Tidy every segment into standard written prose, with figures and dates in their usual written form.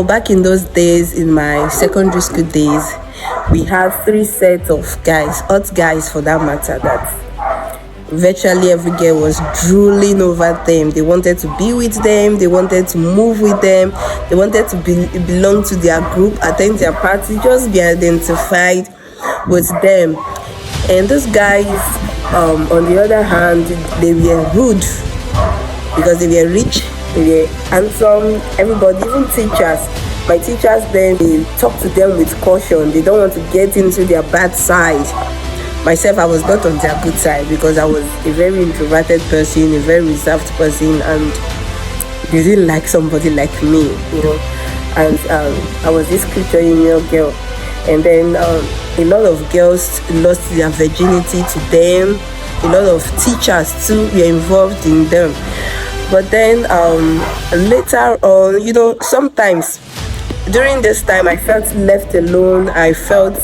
Back in those days, in my secondary school days, we had three sets of guys, hot guys for that matter, that virtually every girl was drooling over them. They wanted to be with them, they wanted to move with them, they wanted to belong to their group, attend their party, just be identified with them. And those guys, on the other hand, they were rude because they were rich, they were handsome, everybody, even teachers. My teachers then, they talk to them with caution. They don't want to get into their bad side. Myself, I was not on their good side because I was a very introverted person, a very reserved person, and they didn't like somebody like me, you know. And I was this Scripture Union girl. And then a lot of girls lost their virginity to them. A lot of teachers too were involved in them. But then later on, you know, sometimes during this time I felt left alone. I felt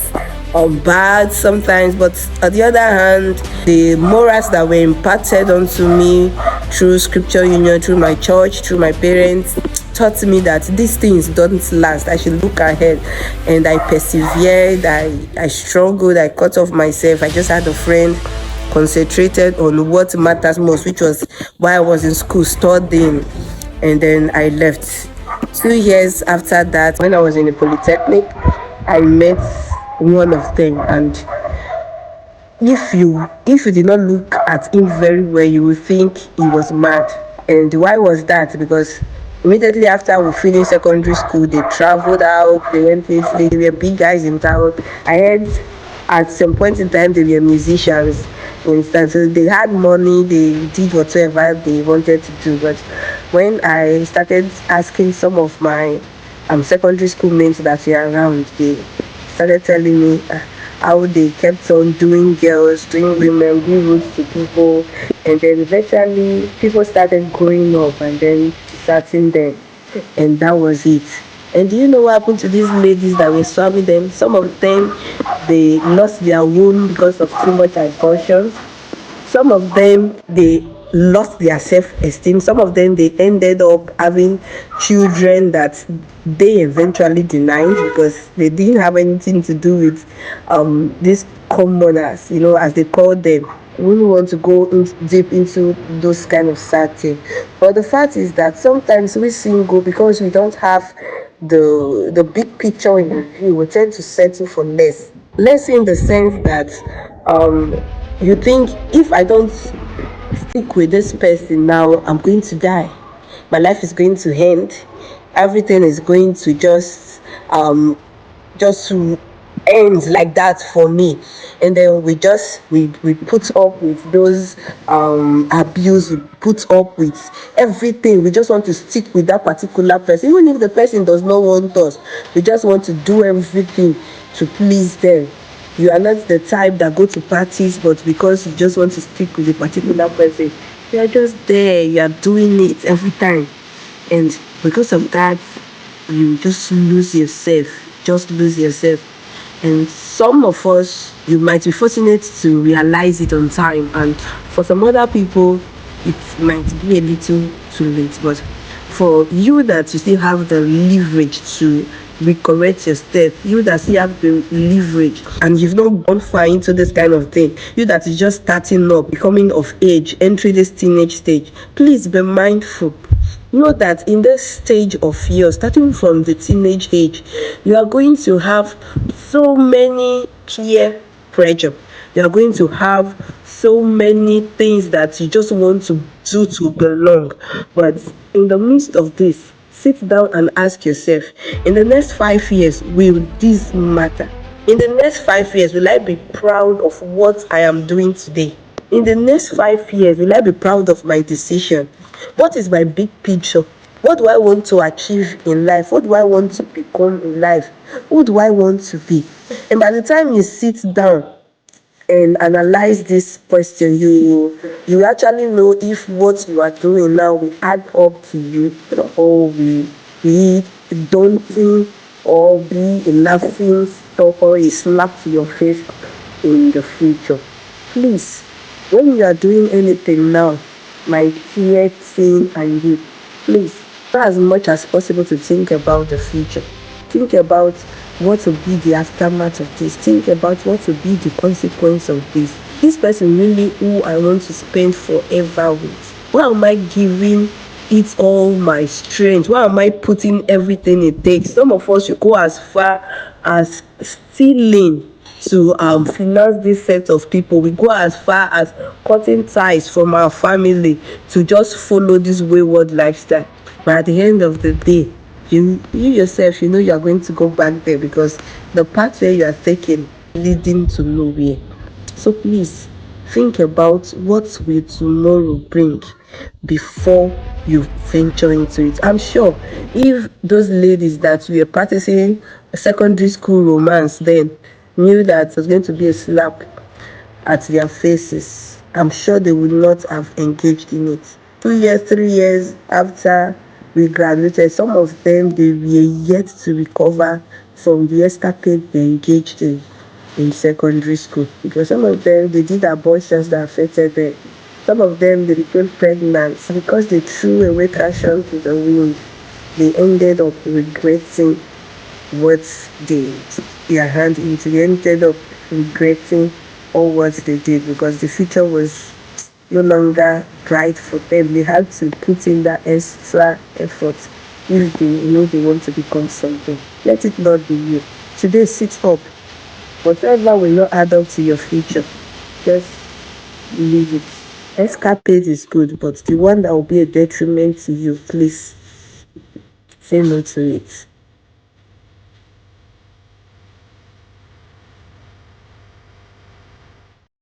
bad sometimes, but on the other hand, the morals that were imparted onto me through Scripture Union, through my church, through my parents, taught me that these things don't last. I should look ahead, and I persevered. I struggled. I cut off myself. I just had a friend, concentrated on what matters most, which was why I was in school studying, and then I left. 2 years after that, when I was in the polytechnic, I met one of them, and if you did not look at him very well, you would think he was mad. And why was that? Because immediately after we finished secondary school, they traveled out, they went places, they were big guys in town. I heard at some point in time they were musicians, for instance, so they had money, they did whatever they wanted to do. But when I started asking some of my secondary school mates that were around, they started telling me how they kept on doing girls, doing women, being rude to people, and then eventually people started growing up and then starting them, and that was it. And do you know what happened to these ladies that were swabbing them? Some of them, they lost their womb because of too much abortion. Some of them, they lost their self-esteem. Some of them, they ended up having children that they eventually denied because they didn't have anything to do with these commoners, you know, as they call them. We wouldn't want to go deep into those kind of sad things. But the fact is that sometimes we single, because we don't have the big picture in view, we tend to settle for less. Less in the sense that you think, if I don't stick with this person now, I'm going to die. My life is going to end. Everything is going to just end like that for me. And then we put up with those abuse, we put up with everything. We just want to stick with that particular person, even if the person does not want us. We just want to do everything to please them. You are not the type that go to parties, but because you just want to stick with a particular person, you are just there, you are doing it every time. And because of that, you just lose yourself. Just lose yourself. And some of us, you might be fortunate to realize it on time. And for some other people, it might be a little too late. But for you that you still have the leverage to recorrect your step, you that still have the leverage and you've not gone far into this kind of thing, you that is just starting up, becoming of age, entering this teenage stage, please be mindful. Know that in this stage of yours, starting from the teenage age, you are going to have so many peer pressure. You are going to have so many things that you just want to do to belong. But in the midst of this, sit down and ask yourself, in the next 5 years, will this matter? In the next 5 years, will I be proud of what I am doing today? In the next 5 years, will I be proud of my decision? What is my big picture? What do I want to achieve in life? What do I want to become in life? Who do I want to be? And by the time you sit down and analyze this question, you actually know if what you are doing now will add up to you, or will be daunting, or be a laughing stock, or a slap to your face in the future. Please, when you are doing anything now, my dear teen and you, please Try as much as possible to think about the future. Think about what will be the aftermath of this. Think about what will be the consequence of this. This person really who I want to spend forever with. Why am I giving it all my strength? Why am I putting everything it takes? Some of us should go as far as stealing to finance this set of people. We go as far as cutting ties from our family to just follow this wayward lifestyle. But at the end of the day, you yourself, you know you are going to go back there because the path where you are taking leading to nowhere. So please think about what will tomorrow bring before you venture into it. I'm sure if those ladies that were practicing secondary school romance then knew that it was going to be a slap at their faces, I'm sure they would not have engaged in it. 2 years, 3 years after we graduated, some of them they were yet to recover from the escapade they engaged in secondary school, because some of them they did abortions that affected them. Some of them they became pregnant because they threw away caution to the wind. They ended up regretting what they their hand into. They ended up regretting all what they did because the future was no longer bright for them. They had to put in that extra effort if they know they want to become something. Let it not be you. Today sit up. Whatever will not add up to your future, just leave it. Escapade is good, but the one that will be a detriment to you, please say no to it.